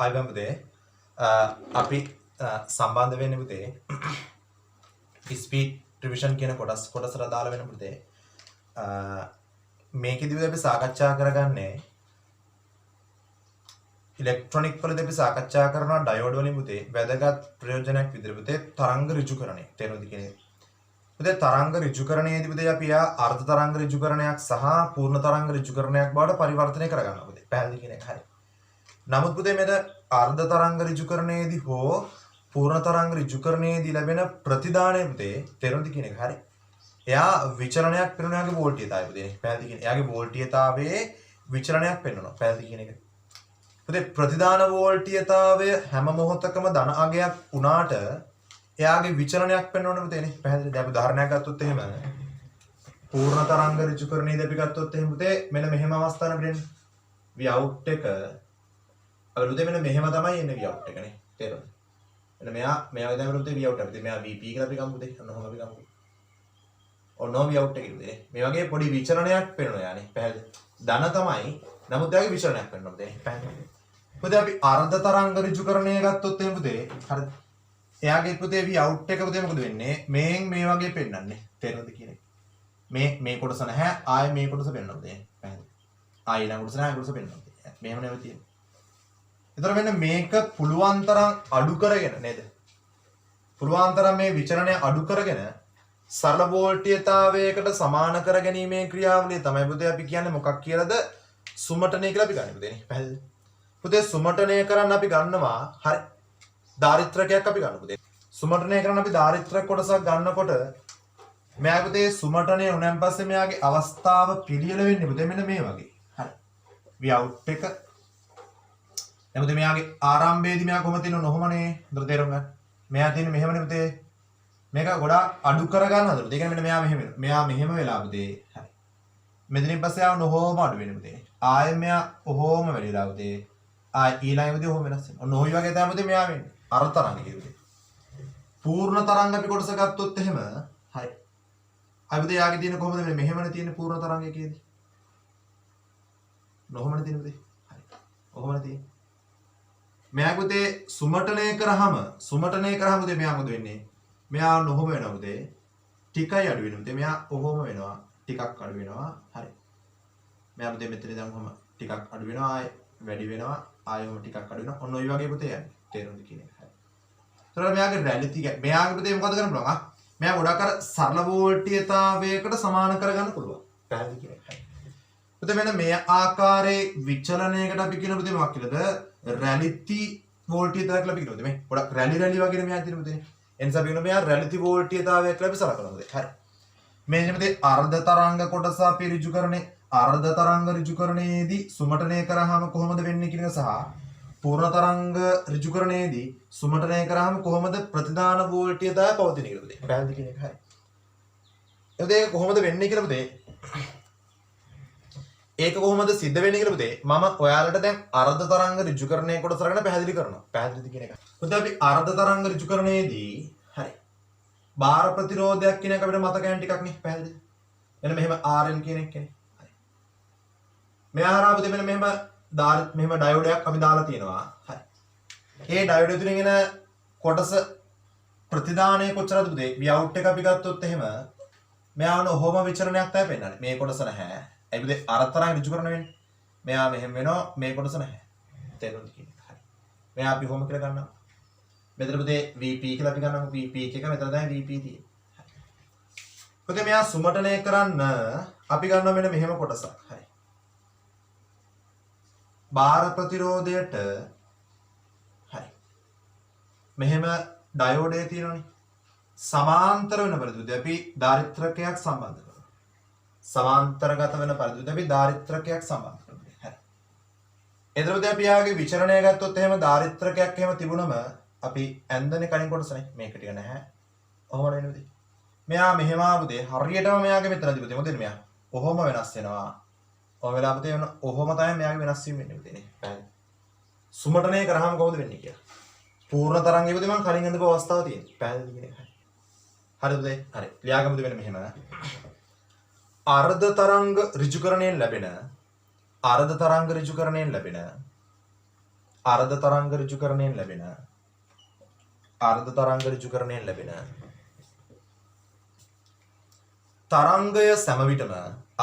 ආයිබම් පුතේ අපි සම්බන්ධ වෙන්නේ පුතේ ස්පීඩ් රිවිෂන් කියන කොටසට දාලා වෙන පුතේ මේකෙදිදී අපි සාකච්ඡා කරගන්නේ ඉලෙක්ට්‍රොනික වලදී අපි සාකච්ඡා කරනවා ඩයෝඩ් වලින් පුතේ වැදගත් ප්‍රයෝජනයක් විදිහට පුතේ තරංග ඍජුකරණය තේරුණාද කියන්නේ පුතේ තරංග ඍජුකරණයේදී පුතේ අපි අර්ධ තරංග ඍජුකරණයක් සහ පූර්ණ තරංග ඍජුකරණයක් බවට පරිවර්තනය කරගන්නවා පුතේ පැහැදිලි කියන එක හරි. නමුත් පුතේ මෙතන අර්ධ තරංග ඍජුකරණයේදී හෝ පූර්ණ තරංග ඍජුකරණයේදී ලැබෙන ප්‍රතිදානය පුතේ තේරුණාද කියන එක හරි. එයා විචලනයක් පෙන්වන යාගේ වෝල්ටීයතාවය පුතේ පැහැදිලි කියන. එයාගේ වෝල්ටීයතාවයේ විචලනයක් පෙන්වනවා පැහැදිලි කියන එක. පුතේ ප්‍රතිදාන වෝල්ටීයතාවය හැම මොහොතකම ධන අගයක් වුණාට එයාගේ විචලනයක් පෙන්වන්න පුතේනේ පැහැදිලිද? අපි උදාහරණයක් ගත්තොත් එහෙම පූර්ණ තරංග ඍජුකරණයේදී අපි ගත්තොත් එහෙම පුතේ මෙන්න මෙහෙම අවස්ථාවක් දෙන්නේ. V out එක අපිට පුතේ මෙන්න මෙහෙම තමයි එන්නේ V out එකනේ. තේරුණාද? මෙන්න මෙයා දැන් පුතේ V out එක. මෙයා VP කියලා අපි ගමු පුතේ. ඔන්නෝම අපි ගමු. ඔන්නෝම V out එක පුතේ. මේ වගේ පොඩි විචලනයක් පෙන්වනවා යානේ. පැහැදිලිද? ධන තමයි. නමුත් එයාගේ විචලනයක් පෙන්වනවා පුතේ. පැහැදිලිද? පුතේ අපි අර්ධ තරංග ඍජුකරණය ගත්තොත් එහෙම පුතේ හරිද? එයාගේ පුතේ V out එක පුතේ මොකද වෙන්නේ? මේන් මේ වගේ පෙන්වන්නේ. තේරෙනවද කියන්නේ? මේ කොටස නැහැ. ආයේ මේ කොටස පෙන්වනවා පුතේ. පැහැදිලි. ආයේ ඊළඟ කොටස නැහැ. කොටස පෙන්වනවා. මෙහෙම නෙවෙයි තියෙන්නේ. ඒතර මෙන්න මේක පුළුවන් තරම් අඩු කරගෙන නේද? පුළුවන් තරම් මේ විචලනය අඩු කරගෙන සරල වෝල්ටීයතාවයකට සමාන කර ගැනීමේ ක්‍රියාවලිය තමයි පුතේ අපි කියන්නේ මොකක් කියලාද? සුමටනය කියලා අපි ගන්නෙ පුතේ. පැහැදිලි. පුතේ සුමටනය කරන්න අපි ගන්නවා හරි ධාරිත්‍රකයක් අපි ගන්න පුතේ. සුමටනය කරන්න අපි ධාරිත්‍රක කොටසක් ගන්නකොට මෙයා පුතේ සුමටනය උනන් පස්සේ මෙයාගේ අවස්ථාව පිළියෙල වෙන්නේ පුතේ මෙන්න මේ වගේ. හරි. V out එක. දැන් පුතේ මෙයාගේ ආරම්භයේදී මෙයා කොහොමද තියෙන්නේ නොහොමනේ. හොඳට තේරුම් ගන්න. මෙයා තියෙන්නේ මෙහෙමනේ පුතේ. මේක ගොඩාක් අඩු කරගන්න හදලා. ඒ කියන්නේ මෙන්න මෙයා මෙහෙම වෙනවා. මෙයා මෙහෙම වෙලා පුතේ. හරි. මෙතනින් පස්සේ ආව නොහොම අඩු වෙන්නේ පුතේ. ආයෙ මෙයා ඔහොම වැඩිලා පුතේ. ආයෙ ඊළඟදී ඔහොම වෙනස් වෙනවා. ඔන්න ඔය වගේ තමයි පුතේ මෙයා වෙන්නේ. අර්ධ තරංග කියන්නේ. පූර්ණ තරංග අපි කොටස ගත්තොත් එහෙම හරි. අයි පුතේ යාගේ තියෙන කොහොමද මෙහෙමනේ තියෙන පූර්ණ තරංගය කියේදී. නොහොමනේ තියෙන පුතේ. හරි. ඔහොමනේ තියෙන්නේ. මෙයා පුතේ සුමටනය කරාම පුතේ මෙයා මොකද වෙන්නේ? මෙයා නොහොම වෙනවා පුතේ. ටිකයි අඩු වෙනවා පුතේ. මෙයා ඔහොම වෙනවා. ටිකක් අඩු වෙනවා. හරි. මෙයා පුතේ මෙතන දැන් ඔහොම ටිකක් අඩු වෙනවා. ආයෙ වැඩි වෙනවා. ආයෙ ඔහොම ටිකක් අඩු වෙනවා. ඔන්න ඔය වගේ පුතේ යන්නේ. තේරුණාද කියන එක. හරි. ඒතර මෙයාගේ රැලිටි මෙයාගේ පුතේ මොකද කරන්න පුළුවන්? මෙයා ගොඩක් අර සරල වෝල්ටීයතාවයකට සමාන කරගන්න පුළුවන්. පැහැදිලි කියන එක. පුතේ මෙන්න මේ ආකාරයේ විචලනයකට අපි කියන පුතේ මොකක් කියලාද? රැලිටි වෝල්ටීයතාවය කියලා අපි කියනවා. මේ ගොඩක් රැලි වගේ මෙයා තියෙන පුතේ. එනිසා අපි කියනවා මෙයා රැලිටි වෝල්ටීයතාවයක් කියලා අපි සලකනවා පුතේ. හරි. මේ පුතේ අර්ධ තරංග කොටස අපි ඍජුකරණේ අර්ධ තරංග ඍජුකරණයේදී සුමටනය කරාම කොහොමද වෙන්නේ කියන එක සහ පූර්ණ තරංග ඍජුකරණයේදී සුමටනය කරාම කොහොමද ප්‍රතිදාන වෝල්ටීයතාවය පවතින කියලා පුතේ. පැහැදිලි කියන එක හරි. ඒක කොහොමද වෙන්නේ කියලා පුතේ. ඒක කොහොමද සිද්ධ වෙන්නේ කියලා පුතේ. මම ඔයාලට දැන් අර්ධ තරංග ඍජුකරණයේ කොටස අරගෙන පැහැදිලි කරනවා. පැහැදිලිද කියන එක. පුතේ අපි අර්ධ තරංග ඍජුකරණයේදී හරි. බාර ප්‍රතිරෝධයක් කියන එක අපිට මතකයන් ටිකක් නේ පැහැදිලිද? එන්න මෙහෙම RL කියන එක නේ. හරි. මෙයා හරහා පුතේ මෙන්න මෙහෙම මෙහෙම ඩයෝඩයක් අපි දාලා තියෙනවා. හරි. ඒ ඩයෝඩ් තුලින් එන කොටස ප්‍රතිදානය කොච්චරද පුතේ? V out එක අපි ගත්තොත් එහෙම මෙයා වුණ ඔහොම විචලනයක් තමයි පෙන්නන්නේ. මේ කොටස නැහැ. ඒ පුතේ අර්ධ තරංග ඍජුකරණ වෙන්නේ. මෙයා මෙහෙම වෙනවා මේ කොටස නැහැ. තේරුණාද කියන්නේ? හරි. මෙයා අපි කොහොම කියලා ගන්නවා? මෙතන පුතේ VP කියලා අපි ගන්නවා. VP එක මෙතන තමයි VP තියෙන්නේ. හරි. පුතේ මෙයා සුමටනය කරන්න අපි ගන්නවා මෙන්න මෙහෙම කොටසක්. හරි. බාර ප්‍රතිරෝධයට හරි මෙහෙම ඩයෝඩේ තියෙනවනේ සමාන්තර වෙන පරිදි අපි ධාරිත්‍රකයක් සම්බන්ධ කරනවා සමාන්තරගත වෙන පරිදි අපි ධාරිත්‍රකයක් සම්බන්ධ කරනවා හරි එතකොට අපි යාගේ විචලනය ගත්තොත් එහෙම ධාරිත්‍රකයක් එහෙම තිබුණම අපි ඇන්දනේ කලින් කොටසනේ මේක ටික නැහැ ඔහොම නෙවෙයිද මෙයා මෙහෙම ආවුදේ හරියටම මෙයාගේ මෙතනදී පුතේ මොකද මෙයා කොහොම වෙනස් වෙනවා ඔය වෙලාවට තියෙන ඔහොම තමයි මෙයාගේ වෙනස් වීම වෙන්නේ පුතේ නේ. පැහැදිලි. සුමටනය කරාම කොහොමද වෙන්නේ කියලා. පූර්ණ තරංගයේ පුතේ මම කලින් අඳපු අවස්ථාව තියෙනවා. පැහැදිලි කියන එක. හරිද පුතේ? හරි. ලියාගමුද වෙන මෙහෙම. අර්ධ තරංග ඍජුකරණයෙන් ලැබෙන අර්ධ තරංග ඍජුකරණයෙන් ලැබෙන තරංගය සෑම විටම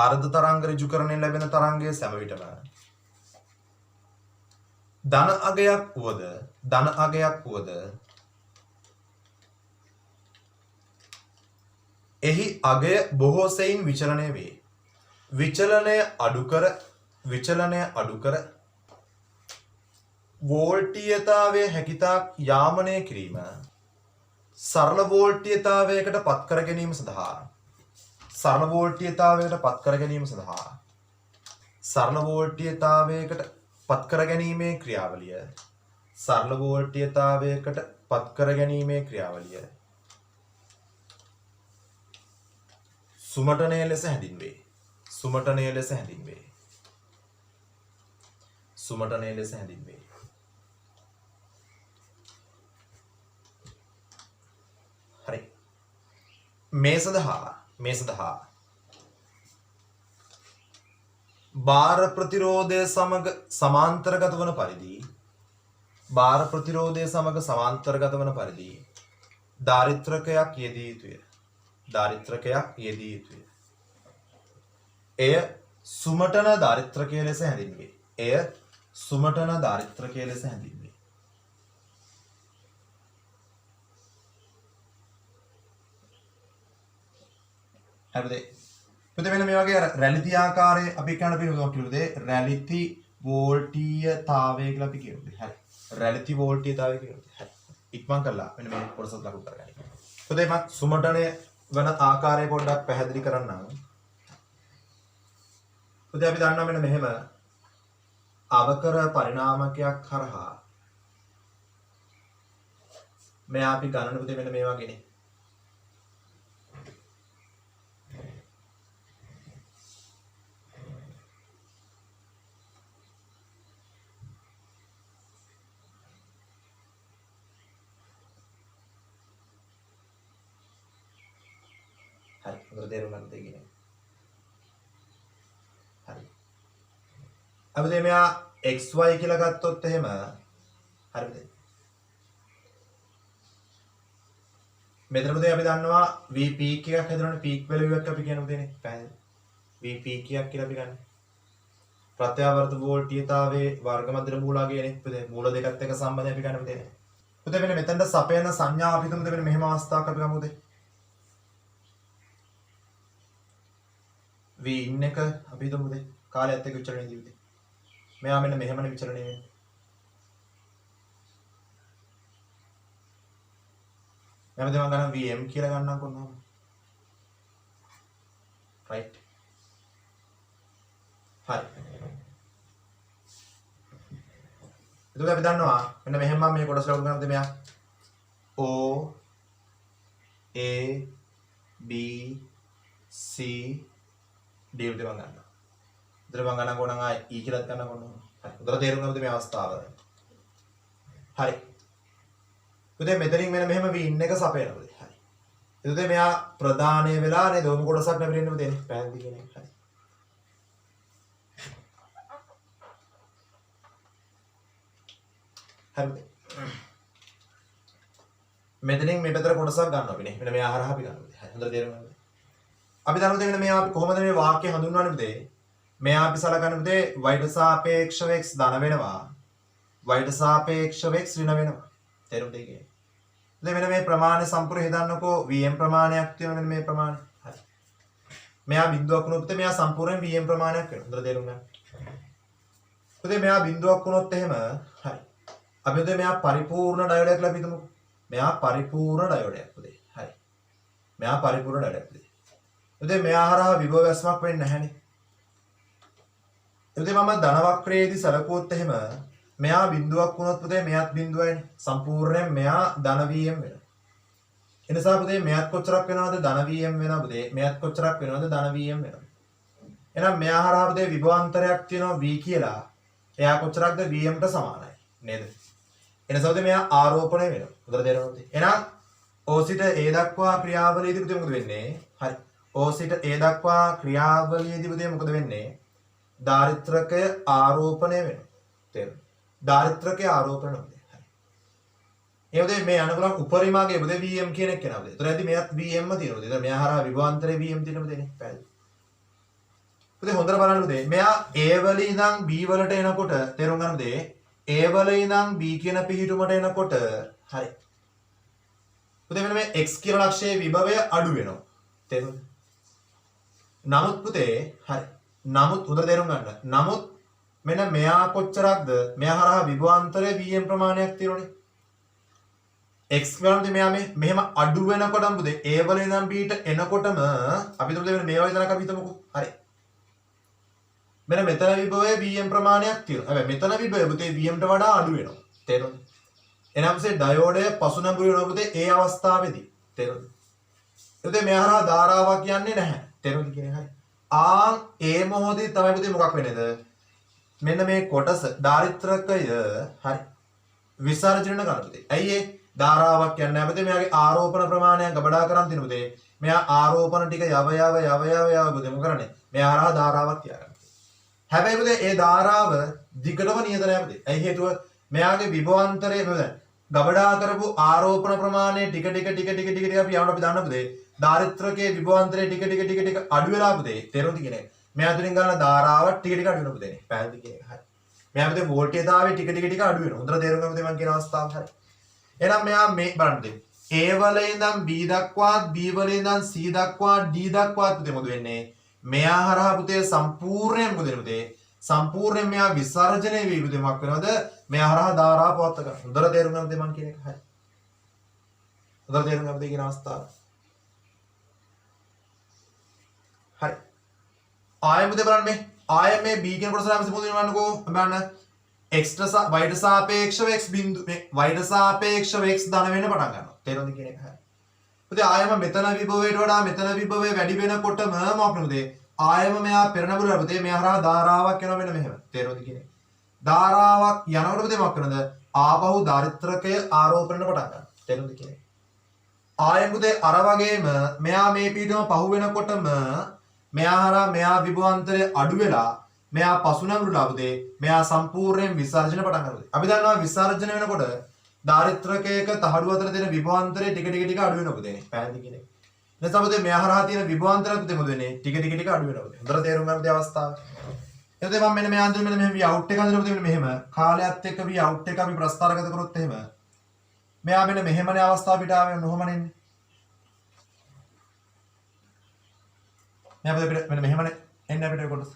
අර්ධ තරංග ඍජුකරණයෙන් ලැබෙන තරංගය සෑම විටම ධන අගයක් වුවද එහි අගය බොහෝ සෙයින් විචලනය වේ. විචලනය අඩු කර වෝල්ටීයතාවය හැකිතාක් යාමනය කිරීම සරල වෝල්ටීයතාවයකට පත් කර ගැනීම සඳහා සරල වෝල්ටීයතාවයකට පත් කර ගැනීමේ ක්‍රියාවලිය සුමටනය ලෙස හැඳින්වේ. හරි. මේ සඳහා බාර ප්‍රතිරෝධය සමග සමාන්තරගත වන පරිදි දාරිත්‍රකයක් යෙදිය යුතුය. එය සුමටන දාරිත්‍රකය ලෙස හැඳින්වේ. හරිද? මෙතන මේ වගේ රැලිති ආකාරයේ අපි කියන්න පිළිගන්න කිව්වද රැලිති වෝල්ටීයතාවය කියලා අපි කියනවා. හරි. රැලිති වෝල්ටීයතාවය කියනවා. හරි. ඉක්මන් කරලා මෙන්න මේ කොටස ලකුණු කරගන්න. එතකොට මම සුමටනය වන ආකාරය පොඩ්ඩක් පැහැදිලි කරන්නම්. එතකොට අපි දන්නවා මෙන්න මෙහෙම අවකර පරිණාමකයක් හරහා මෙයා අපි ගණන පුතේ මෙන්න මේ වගේනේ. හරි. උතර තේරුම් ගන්න දෙන්නේ. හරි. අපි මෙයා xy කියලා ගත්තොත් එහෙම හරිද? මෙතන පුතේ අපි දන්නවා v peak එකක් හදනවනේ peak value එකක් අපි කියනවා පුතේනේ. පැහැදිලි. v peak එකක් කියලා අපි ගන්න. ප්‍රත්‍යාවර්ත වෝල්ටීයතාවයේ වර්ග මැදට මූලාගයනේ. පුතේ මූල දෙකත් එක්ක සම්බන්ධය අපි ගන්න පුතේනේ. පුතේ මෙන්න මෙතනට සපයන සංඥා අපි තුමු මෙන්න මෙහෙම අවස්ථාවක් අපි ගමු පුතේ. v in එක අපි හිතමු පුතේ කාලයත් එක්ක විචලනය දී පුතේ. මෙයා මෙන්න මෙහෙමනේ විචලනය වෙන්නේ. මම දැන් ගන්න vm කියලා ගන්නම් කොහොමද? right. හරි. එතකොට අපි දන්නවා මෙන්න මෙහෙම මම මේ කොටස ලකුණු කරනද මෙයා o a b c d උදේ මම ගන්නවා. උදේ මම ගන්න කොහොනම් ආ e කියලාත් ගන්න කොහොමද? හරි. උදේ තේරුම් ගන්නද මේ අවස්ථාව? හරි. උදේ මෙතනින් මෙන්න මෙහෙම v in එක සපයනවා උදේ. හරි. එතකොට මෙයා ප්‍රධානය වෙලා නේද ඔම කොටසක් නැපිරෙන්න උදේ නේ. පැහැදිලි කෙනෙක්. හරි. හරි. මෙතනින් මේ පැත්තට කොටසක් ගන්නවා අපි නේ. මෙන්න මෙයා හරහා අපි ගන්නවා. හරි. හොඳට තේරුම් ගන්න. අපි දන්නවා මෙන්න මෙයා අපි කොහොමද මේ වාක්‍ය හඳුන්වන්නේ පුතේ? මෙයා අපි සලකන්නේ පුතේ y ට සාපේක්ෂව x ධන වෙනවා. y ට සාපේක්ෂව x ඍණ වෙනවා. තේරුම් දෙකේ. දැන් මෙන්න මේ ප්‍රමාණය සම්පූර්ණ හදන්නකෝ vm ප්‍රමාණයක් තියෙනවා මෙන්න මේ ප්‍රමාණය. හරි. මෙයා බිඳුවක් වුණොත් පුතේ මෙයා සම්පූර්ණයෙන් vm ප්‍රමාණයක් වෙනවා. හොඳට තේරුම් ගන්න. පුතේ මෙයා බිඳුවක් වුණොත් එහෙම හරි. අපි හිතුවේ මෙයා පරිපූර්ණ ඩයෝඩයක් කියලා අපි හිතමුකෝ. මෙයා පරිපූර්ණ ඩයෝඩයක් පුතේ. හරි. මෙයා පරිපූර්ණ ඩයෝඩයක් පුතේ. එතකොට මෙයා හරහා විභව වැස්මක් වෙන්නේ නැහැනේ. එතකොට මම ධන වක්‍රයේදී සලකුවොත් එහෙම මෙයා බිඳුවක් වුණොත් පුතේ මෙයාත් බිඳුවයිනේ. සම්පූර්ණයෙන් මෙයා ධන vm වෙනවා. ඒ නිසා පුතේ මෙයාත් කොච්චරක් වෙනවද ධන vm වෙනවා පුතේ. මෙයාත් කොච්චරක් වෙනවද ධන vm වෙනවා. එහෙනම් මෙයා හරහා පුතේ විභවාන්තරයක් තියෙනවා v කියලා. එයා කොච්චරක්ද vm ට සමානයි. නේද? එනසාවද මෙයා ආරෝපණය වෙනවා. උදේට තේරෙනවද? එහෙනම් o සිට a දක්වා ක්‍රියාවලියේදී පුතේ මොකද වෙන්නේ? හරි. o සිට a දක්වා ක්‍රියාවලියේදී පුතේ මොකද වෙන්නේ? දාරිත්‍රකය ආරෝපණය වෙනවා. තේරෙනවද? දාරිත්‍රකයේ ආරෝපණය උදේ. හරි. ඒ උදේ මේ අනුගලම් උපරිමාගේ උදේ Vm කියන එක කෙනා උදේ. ඒතර ඇති මෙයත් Vm තියෙනවා. ඒතර මෙයා හරහා විභවාන්තරේ Vm තියෙනවා දෙන්නේ. පැහැදිලි. උදේ හොඳට බලන්න උදේ. මෙයා A වල ඉඳන් B වලට එනකොට තේරුම් ගන්න උදේ. A වල ඉඳන් B කියන පිහිටුමට එනකොට හරි. පුතේ මෙන්න මේ x කියන ලක්ෂයේ විභවය අඩු වෙනවා. තේරුණාද? නමුත් පුතේ හරි. නමුත් හොඳට තේරුම් ගන්න. නමුත් මෙන්න මෙයා කොච්චරක්ද? මෙයා හරහා විභවාන්තරයේ vm ප්‍රමාණයක් තියෙනනේ. x වලදී මෙයා මෙහෙම අඩු වෙනකොටම පුතේ a වල ඉඳන් b ට එනකොටම අපි හිතමු මෙන්න මේ වගේ තැනක් අපි හිතමුකෝ. හරි. මෙන්න මෙතන විභවයේ vm ප්‍රමාණයක් තියෙනවා. හැබැයි මෙතන විභවය පුතේ vm ට වඩා අඩු වෙනවා. තේරුණාද? එනම්සේ ඩයෝඩය පසුනැඹුරු වෙනවා පුතේ ඒ අවස්ථාවේදී. තේරුණාද? එතකොට මේ හරහා ධාරාවක් යන්නේ නැහැ. තේරුණාද කියන්නේ? හරි. ඒ මොහොතේ තමයි පුතේ මොකක් වෙන්නේද? මෙන්න මේ කොටස ධාරිත්‍රකය හරි විසර්ජන කරනවා පුතේ. ඇයි ඒ ධාරාවක් යන්නේ නැහැ පුතේ? මෙයාගේ ආරෝපණ ප්‍රමාණය ගබඩා කරන් තියෙන පුතේ. මෙයා ආරෝපණ ටික යව පුතේ මොකද කරන්නේ? මෙයා හරහා ධාරාවක් තියාගන්න. හැබැයි පුතේ ඒ ධාරාව දිගටම නියත නැහැ පුතේ. ඇයි හේතුව? මෙයාගේ විභවාන්තරයේ මොකද? ගබඩා කරපු ආරෝපණ ප්‍රමාණය ටික අපි යවන්න අපි දන්න පුතේ. ධාරිත්‍රකයේ විභවාන්තරයේ ටික අඩු වෙලා පුතේ. තේරුණාද කියන්නේ? මෙයා අතරින් ගන්න ධාරාව ටික අඩු වෙනවා පුතේ. පැහැදිලි කියන්නේ. හරි. මෙයා පුතේ වෝල්ටේජතාවය ටික අඩු වෙනවා. හොඳට තේරුම් ගන්න පුතේ මම කියන අවස්ථාව. හරි. එහෙනම් මෙයා මේ බලන්න පුතේ. A වල ඉඳන් B දක්වාත් B වල ඉඳන් C දක්වා D දක්වාත් පුතේ මොකද වෙන්නේ? මෙයා හරහා පුතේ සම්පූර්ණයෙන් මොකද වෙන්නේ පුතේ? සම්පූර්ණයෙන් මෙයා විසර්ජනය වී පුතේ මොකක් වෙනවද? මෙයා හරහා ධාරාව පවත් ගන්න. හොඳට තේරුම් ගන්න පුතේ මම කියන එක. හරි. හොඳට තේරුම් ගන්න පුතේ කියන අවස්ථාව. හරි. ආයෙ පුතේ බලන්න මේ ආයෙ මේ B කියන කොටස ළමයි මොකද වෙනවන්නකෝ බලන්න x ට y ට සාපේක්ෂව x බිඳු මේ y ට සාපේක්ෂව x ධන වෙන්න පටන් ගන්නවා. තේරුණාද කියන එක? හරි. පුතේ ආයෙම මෙතන විභවයට වඩා මෙතන විභවය වැඩි වෙනකොටම මොකක් වෙනවද? ආයෙම මෙයා පෙරනබුර පුතේ මෙයා හරහා ධාරාවක් යනවා මෙන්න මෙහෙම. තේරුණාද කියන්නේ? ධාරාවක් යනකොට පුතේ මොකක් වෙනවද? ආපහු ධාරිත්‍රකය ආරෝපණය පටන් ගන්නවා. තේරුණාද කියන්නේ? ආයෙම පුතේ අර වගේම මෙයා මේ පීඩම පහු වෙනකොටම මෙයා හරහා මෙයා විභවාන්තරය අඩු වෙලා මෙයා පසුනැඹුරුලා පුතේ මෙයා සම්පූර්ණයෙන් විසර්ජන පටන් ගන්නවා. අපි දන්නවා විසර්ජන වෙනකොට ධාරිත්‍රකයක තහඩු අතර තියෙන විභවාන්තරය ටික අඩු වෙනවා පුතේ. පැහැදිලි කියන්නේ. නැත්නම් පුතේ මෙයා හරහා තියෙන විභවාන්තරය පුතේ මොකද වෙන්නේ? ටික අඩු වෙනවා පුතේ. හොඳට තේරුම් ගන්න පුතේ අවස්ථාව. එතකොට මම මෙන්න මේ අන්තිම මෙන්න මෙහෙම V out එක අඳිනවා පුතේ මෙහෙම. කාලයත් එක්ක V out එක අපි ප්‍රස්ථාරගත කරොත් එහෙම. මෙයා මෙන්න මෙහෙමනේ අවස්ථාව පිට ආවෙ නොහොමනේ ඉන්නේ. මෙයා මෙන්න මෙහෙමනේ එන්නේ අපිට කොටස.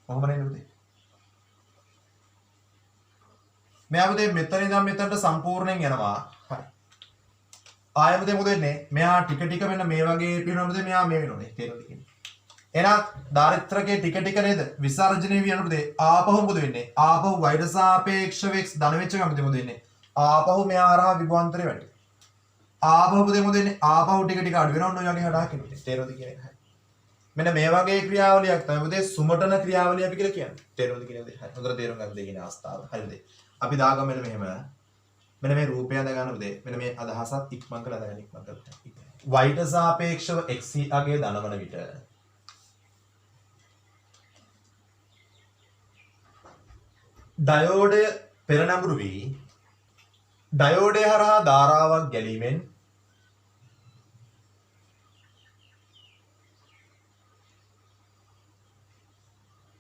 කොහොමද එන්නේ පුතේ? මෙයා පුතේ මෙතන ඉඳන් මෙතනට සම්පූර්ණයෙන් යනවා. හරි. ආයෙ පුතේ මොකද වෙන්නේ? මෙයා ටික මෙන්න මේ වගේ පිරෙනවා පුතේ මෙයා මේ වෙනෝනේ. තේරෙනවද කියන්නේ? එහෙනම් ධාරිත්‍රකයේ ටික නේද? විසර්ජනය වියන පුතේ ආපහු මොකද වෙන්නේ? ආපහු y ට සාපේක්ෂව x ධන වෙච්ච ගමන් පුතේ මොකද වෙන්නේ? ආපහු මෙයා හරහා විභවාන්තරය වැටෙනවා. ආපහු පුතේ මොකද වෙන්නේ? ආපහු ටික අඩු වෙනවා ඔන්න ඔය වගේ හරහා කෙනෙක්. තේරෙනවද කියන්නේ? හරි. මෙන්න මේ වගේ ක්‍රියාවලියක් තමයි පුතේ සුමටන ක්‍රියාවලිය අපි කියලා කියන්නේ. තේරෙනවද කියන්නේ? හරි. හොඳට තේරුම් ගන්න දෙය කියන අවස්ථාව. හරිද? අපි දාගමු මෙන්න මෙහෙම. මෙන්න මේ රූපය හදගන්න පුතේ. මෙන්න මේ අදහසත් ඉක්මන් කරලා දාගන්න ඉක්මන් කරලා. y ට සාපේක්ෂව x අගේ ධනවන විට ඩයෝඩය පෙරනඹුරු වී ඩයෝඩය හරහා ධාරාවක් ගැලීමෙන්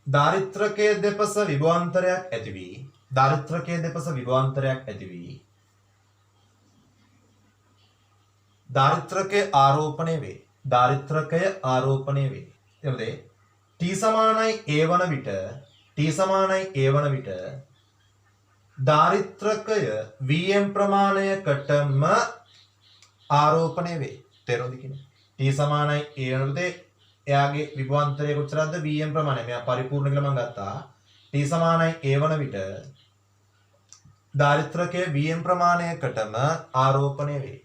ධාරිත්‍රකයේ දෙපස විභවාන්තරයක් ඇති වී ධාරිත්‍රකය ආරෝපණය වේ. එතකොට t සමානයි a වන විට ධාරිත්‍රකය vm ප්‍රමාණයකටම ආරෝපණය වේ. තේරුණාද කියන්නේ? t සමානයි a වන විට එයාගේ විභවාන්තරය කොච්චරද? vm ප්‍රමාණය. මෙයා පරිපූර්ණ කියලා මම ගත්තා. t සමානයි a වන විට ධාරිත්‍රකය vm ප්‍රමාණයකටම ආරෝපණය වේ.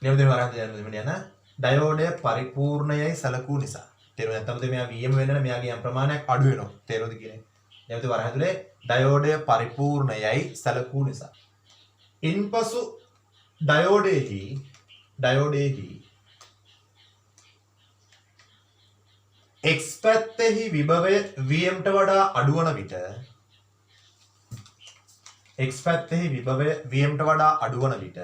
නියමදේ වරහන් දෙන්න යන ඩයෝඩය පරිපූර්ණයයි සැලකූ නිසා. තේරුණා නැත්නම් මෙයා vm වෙනන මෙයාගේ යම් ප්‍රමාණයක් අඩු වෙනවා. තේරුණාද කියන්නේ? නියමදේ වරහන් තුලේ ඩයෝඩය පරිපූර්ණයයි සැලකූ නිසා. ඉන්පසු ඩයෝඩේහි x පැත්තෙහි විභවය vm ට වඩා අඩු වන විට x පැත්තෙහි විභවය vm ට වඩා අඩු වන විට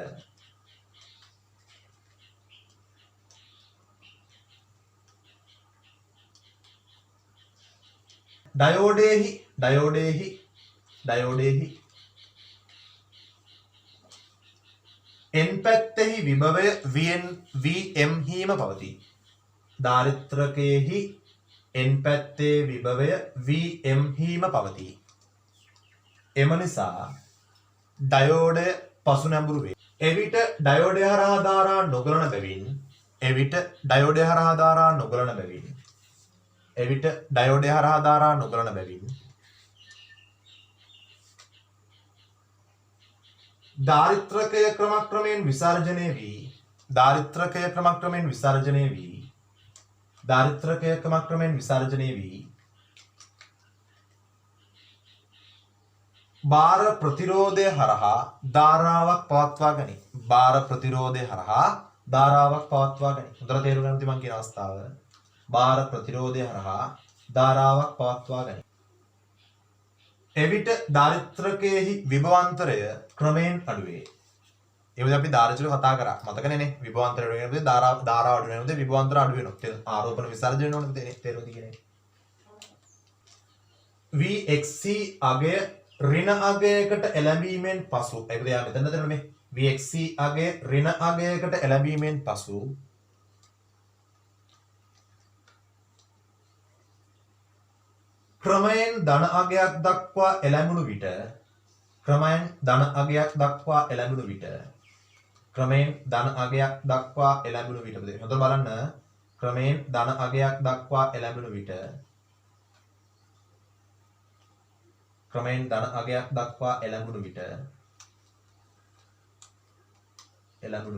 ඩයෝඩේහි n පැත්තෙහි විභවය vm හිම පවතී. ධාරිත්‍රකයේහි n පැත්තේ විභවය vm හිම පවතී. එම නිසා ඩයෝඩය පසු නැඹුරු වේ. එවිට ඩයෝඩය හරහා ධාරා නොගලන බැවින් ධාරිත්‍රකය ක්‍රමක්‍රමයෙන් විසර්ජනය වී බාර ප්‍රතිරෝධය හරහා ධාරාවක් පවත්වා ගනී. හොඳට තේරුම් ගන්න මම කියන අවස්ථාව. බාර ප්‍රතිරෝධය හරහා ධාරාවක් පවත්වා ගනී. එවිට ධාරිත්‍රකයේහි විභවාන්තරය ක්‍රමයෙන් අඩුවේ. ඒ විදිහට අපි ධාරිත්‍රක කතා කරා. මතකනේ නේ? විභවාන්තරය අඩු වෙනකොට ධාරාව අඩු වෙනකොට විභවාන්තර අඩු වෙනවා. ආරෝපණ විසර්ජන වෙනවනේ තේරුම් තියෙන්නේ. vxc අගය ඍණ අගයකට එළඹීමෙන් පසු ඒකද යා මෙතන දෙන්න මේ vxc අගය ඍණ අගයකට එළඹීමෙන් පසු ක්‍රමයෙන් ධන අගයක් දක්වා එළඹුණු විට හොඳට බලන්න ක්‍රමයෙන් ධන අගයක් දක්වා එළඹුණු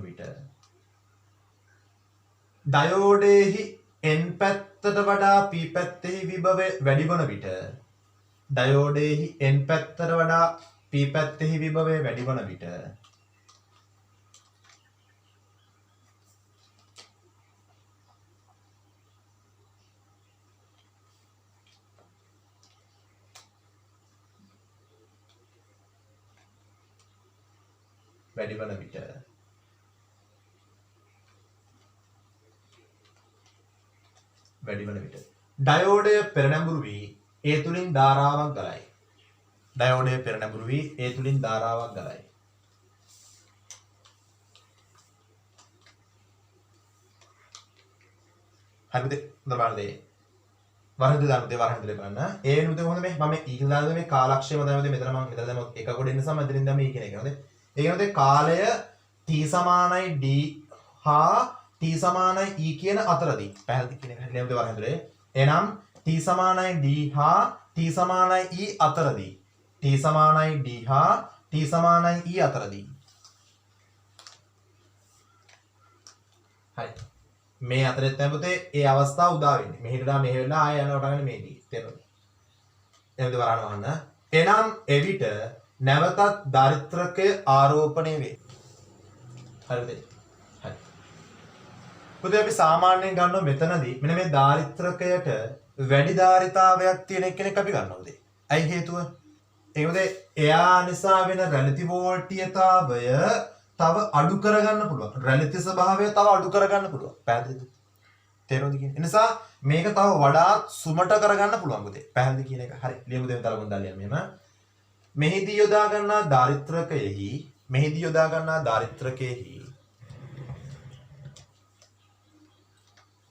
විට ඩයෝඩේහි n පැත්තට වඩා p පැත්තෙහි විභවය වැඩි වන විට ඩයෝඩය පෙරනැඹුරු වී ඒ තුලින් ධාරාවක් ගලයි. හරිද? බලන්න බලන්න. ඒ නුද හොඳ මේ මම ඊළඟ මේ කාලක්ෂේම දැනුද මෙතන මම මෙතන දැන් එක කොට ඉන්න සම මෙතනින් දැන් මේ කියන එක නේද? ඒ කියන්නේ කාලය t සමානයි d හා t සමානයි e කියන අතරදී. පැහැදිලි කියන එක නේද වරහඳුරේ? එනම් t සමානයි d හා t සමානයි e අතරදී. හරි. මේ අතරෙත් තමයි පුතේ ඒ අවස්ථාව උදා වෙන්නේ. මෙහෙටලා මෙහෙ වෙලා ආය යනකොට ගන්න මේදී. තේරුණාද? එහෙමද වරහන් වහන්න. එනම් එවිට නැවතත් ධාරිත්‍රකය ආරෝපණය වේ. හරිද? හරි. පුතේ අපි සාමාන්‍යයෙන් ගන්නවා මෙතනදී මෙන්න මේ ධාරිත්‍රකයට වැඩි ධාරිතාවයක් තියෙන කෙනෙක් අපි ගන්නවා උදේ. ඇයි හේතුව? ඒකද එයා නිසා වෙන රැලිතිවෝල්ටීයතාවය තව අඩු කරගන්න පුළුවන්. රැලිති ස්වභාවය තව අඩු කරගන්න පුළුවන්. පැහැදිලිද? තේරුණාද කියන්නේ? ඒ නිසා මේක තව වඩාත් සුමට කරගන්න පුළුවන් පුතේ. පැහැදිලි කියන එක. හරි. ලියමු දෙන්න තරගොන් දාලියම් මෙහෙම. මෙහිදී යොදා ගන්නා ධාරිත්‍රකයෙහි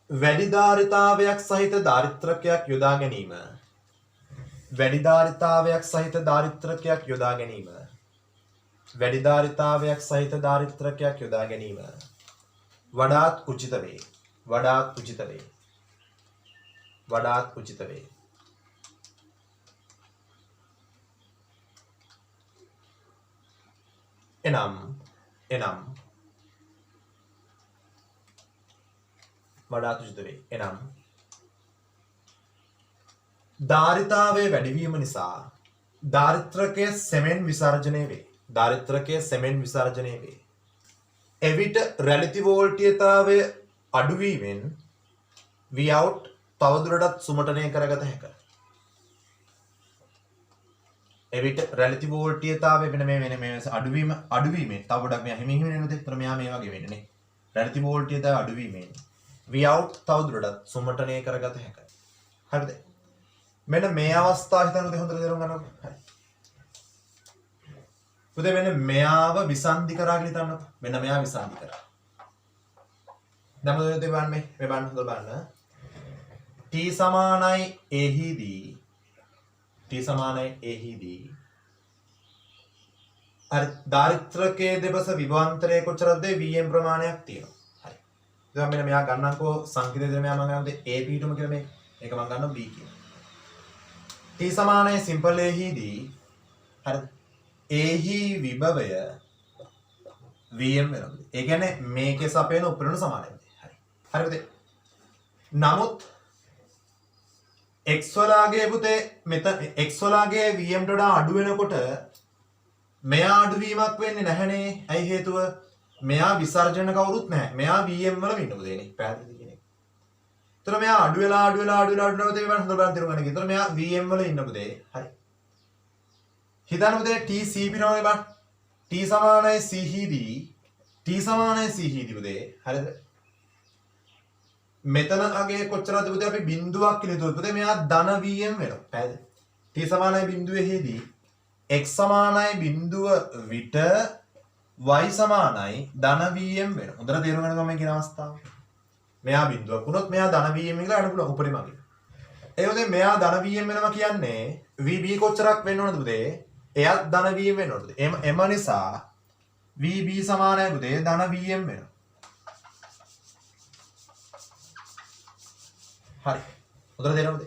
වැඩි ධාරිතාවයක් සහිත ධාරිත්‍රකයක් යොදා ගැනීම වඩාත් උචිත වේ. එනම් ධාරිතාවයේ වැඩිවීම නිසා ධාරිත්‍රකය සෙමෙන් විසර්ජනය වේ. එවිට රැලිතිවෝල්ටීයතාවය අඩුවීමෙන් Vout තවදුරටත් සුමටනය කරගත හැකියි. එවිට රැලිති වෝල්ටීයතාවය වෙන මේ අඩුවීමෙන් තව ගොඩක් මෙයා හිමින් වෙනද? ඒතර මෙයා මේ වගේ වෙන්නේ නේ. රැලිති වෝල්ටීයතාවය අඩුවීමෙන් Vout තවදුරටත් සුමටනය කරගත හැකියි. හරිද? මෙන්න මේ අවස්ථාව හිතන්නකෝ හොඳට තේරුම් ගන්නකො. හරි. පුතේ මෙන්න මෙයාව විසන්ධි කරා කියලා හිතන්නකො. මෙන්න මෙයා විසන්ධි කරා. දැන් මොකද බලන්නේ? මේ බලන්න හොඳට බලන්න. t සමානයි a හිදී t සමානයි a හිදී හරි දාරිත්‍රකයේ දෙපස විභවාන්තරය කොච්චරද? vm ප්‍රමාණයක් තියෙනවා. හරි. දැන් මෙන්න මෙයා ගන්නම්කෝ සංකේතය දෙන්න මෙයා මම ගන්නද a පිටුම කියලා මේ. මේක මම ගන්නවා b කියලා. t සමානයි සිම්පල් a හිදී හරිද? a හි විභවය vm වෙනවා. ඒ කියන්නේ මේකේ සපයන උපරිම සමානයි. හරි. හරිද? නමුත් x වලාගේ පුතේ මෙතන x වලාගේ vm ට වඩා අඩු වෙනකොට මෙයා අඩුවීමක් වෙන්නේ නැහනේ. ඇයි හේතුව? මෙයා විසර්ජන කවුරුත් නැහැ. මෙයා vm වල ඉන්න පුතේනේ. පැහැදිලිද කියන්නේ? ඒතර මෙයා අඩු වෙලා නැවත මේ හොඳ බලන්න තේරුම් ගන්න. ඒතර මෙයා vm වල ඉන්න පුතේ. හරි. හිතන්න පුතේ t c පිනවනේ බලන්න. t සමානයි c හිදී t සමානයි c හිදී පුතේ. හරිද? මෙතන අගේ කොච්චරද පුතේ අපි බිඳුවක් කියලා හිතුවොත් පුතේ මෙයා ධන vm වෙනවා. පැහැදිලි? t සමානයි බිඳුවේදී x සමානයි බිඳුව විට y සමානයි ධන vm වෙනවා. හොඳට තේරුම් ගන්න තමයි කියන අවස්ථාව. මෙයා බිඳුවක් වුණොත් මෙයා ධන vm කියලා අඩු පුළුවන් උපරිමගේ. ඒ වගේ මෙයා ධන vm වෙනවා කියන්නේ vb කොච්චරක් වෙන්න ඕනද පුතේ? එයත් ධන vm වෙන්න ඕනද? එම නිසා vb සමානයි පුතේ ධන vm වෙනවා. හරි. හොඳට තේරෙනවද?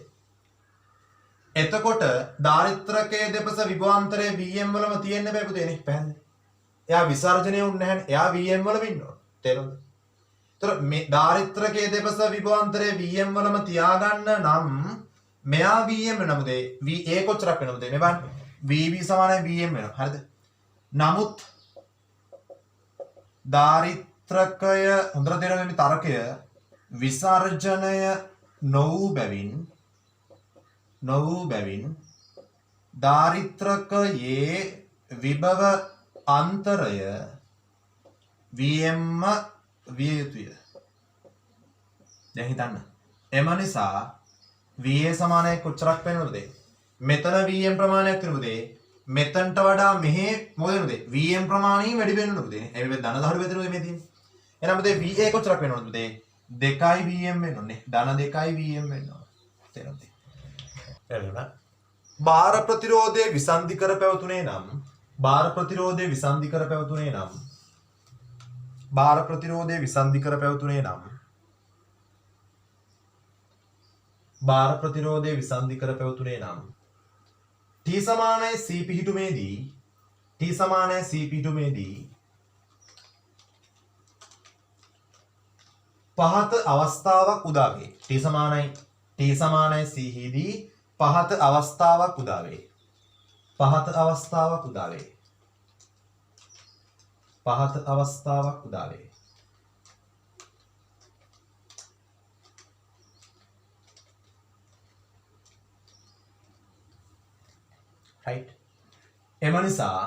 එතකොට දාරිත්‍රකයේ දෙපස විභවාන්තරයේ vm වලම තියෙන්න බෑ පුතේ නේ. පැහැදිලි? එයා විසර්ජනය වුන්නේ නැහැනේ. එයා vm වලම ඉන්නවා. තේරුණාද? ඒතර මේ දාරිත්‍රකයේ දෙපස විභවාන්තරයේ vm වලම තියාගන්න නම් මෙයා vm වෙනවා පුතේ. va කොච්චරක් වෙනවද පුතේ? මේ බලන්න. vb සමානයි vm වෙනවා. හරිද? නමුත් දාරිත්‍රකය හොඳට තේරෙනවද මේ තරකය විසර්ජනය නොවූ බැවින් දාරිත්‍රකයේ විභව අන්තරය vm විය යුතුය. දැන් හිතන්න. එම නිසා va සමානයි කොච්චරක් වෙනවද? මෙතන vm ප්‍රමාණයක් වෙනවද? මෙතනට වඩා මෙහෙ මොකද වෙනවද? vm ප්‍රමාණය වැඩි වෙනවද? ඒ මේ ධන දහඩු වෙනවද මේ තියෙන්නේ? එහෙනම් පුතේ va කොච්චරක් වෙනවද පුතේ? 2යි vm වෙනවනේ. ධන 2යි vm වෙනවා. තේරුණාද? එළවෙන. බාර ප්‍රතිරෝධයේ විසන්ධි කර පැවතුනේ නම් බාර ප්‍රතිරෝධයේ විසන්ධි කර පැවතුනේ නම් t සමානයි c පිහිටුමේදී පහත අවස්ථාවක් උදා වේ. t සමානයි c හිදී පහත අවස්ථාවක් උදා වේ. right? එම නිසා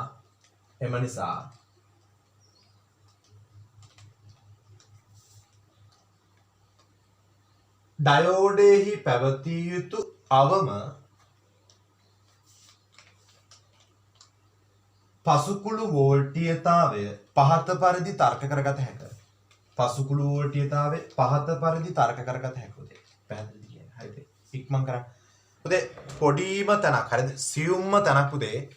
ඩයෝඩෙහි පැවතිය යුතු අවම පසුකුළු වෝල්ටීයතාවය පහත පරිදි තර්ක කරගත හැකියි. පැහැදිලිද කියන්නේ? හරිද? ඉක්මන් කරන්න. පුතේ පොඩිම තැනක් හරිද? සියුම්ම තැනක් පුතේ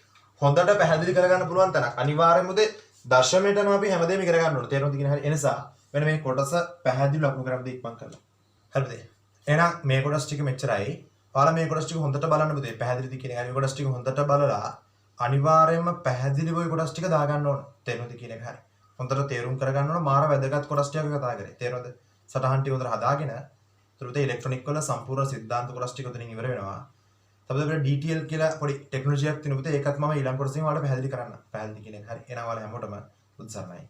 හොඳට පැහැදිලි කරගන්න පුළුවන් තැනක්. අනිවාර්යයෙන්ම පුතේ දශමයටම අපි හැමදේම ඉගෙන ගන්න ඕනේ. තේරුණාද කියන හැටි? ඒ නිසා මෙන්න මේ කොටස පැහැදිලිව ලකුණු කරගන්න ඉක්මන් කරලා. හරිද? එහෙනම් මේ කොටස් ටික මෙච්චරයි. ඔයාලා මේ කොටස් ටික හොඳට බලන්න පුතේ. පැහැදිලිද කියන හැටි? මේ කොටස් ටික හොඳට බලලා අනිවාර්යයෙන්ම පැහැදිලිව ওই කොටස් ටික දාගන්න ඕන. තේරුණාද කියන එක හරි. හොඳට තේරුම් කරගන්න ඕන. මාර වැදගත් කොටස් ටිකක් කතා කරේ. තේරුණාද? සටහන් ටික හොඳට හදාගෙන ඊට ඉලෙක්ට්‍රොනික වල සම්පූර්ණ සිද්ධාන්ත කොටස් ටික උතනින් ඉවර වෙනවා. තවද අපිට DTL කියලා පොඩි ටෙක්නොලොජියක් තියෙනවා පුතේ. ඒකත් මම ඊළඟ කොටසෙන් ඔයාලට පැහැදිලි කරන්න. පැහැදිලි කියන එක හරි. එනවා ඔයාලා හැමෝටම උත්සාහයි.